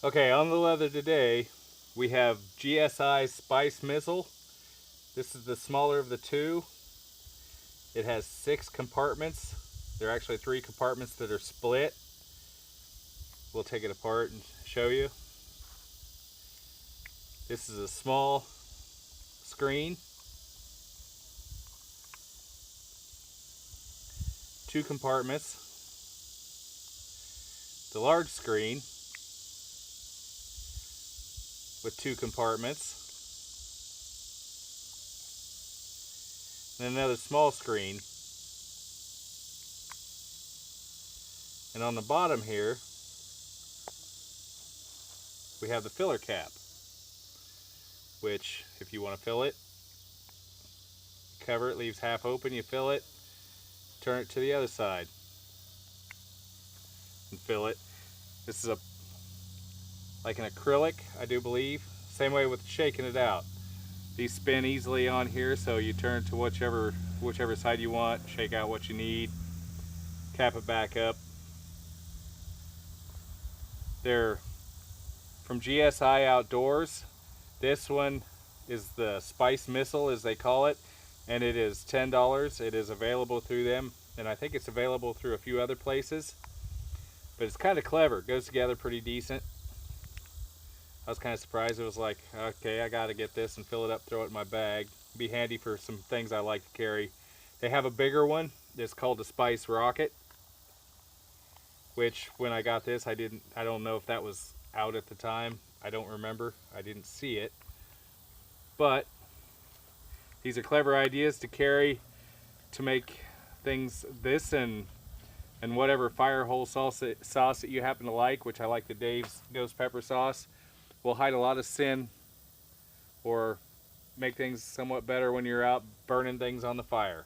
Okay, on the leather today, we have GSI Spice Missile. This is the smaller of the two. It has 6 compartments. There are actually 3 compartments that are split. We'll take it apart and show you. This is a small screen. 2 compartments. The large screen with 2 compartments. And another small screen. And on the bottom here, we have the filler cap, which if you want to fill it, cover it, leaves half open, you fill it, turn it to the other side and fill it. This is like an acrylic, I do believe. Same way with shaking it out. These spin easily on here, so you turn to whichever side you want, shake out what you need, cap it back up. They're from GSI Outdoors. This one is the Spice Missile, as they call it, and it is $10. It is available through them, and I think it's available through a few other places. But it's kind of clever. It goes together pretty decent. I was kind of surprised. It was like, okay, I got to get this and fill it up, throw it in my bag. Be handy for some things I like to carry. They have a bigger one. It's called the Spice Rocket, which when I got this, I don't know if that was out at the time. I don't remember. I didn't see it. But these are clever ideas to carry to make things this and whatever fire hole sauce that you happen to like, which I like the Dave's Ghost Pepper sauce, will hide a lot of sin or make things somewhat better when you're out burning things on the fire.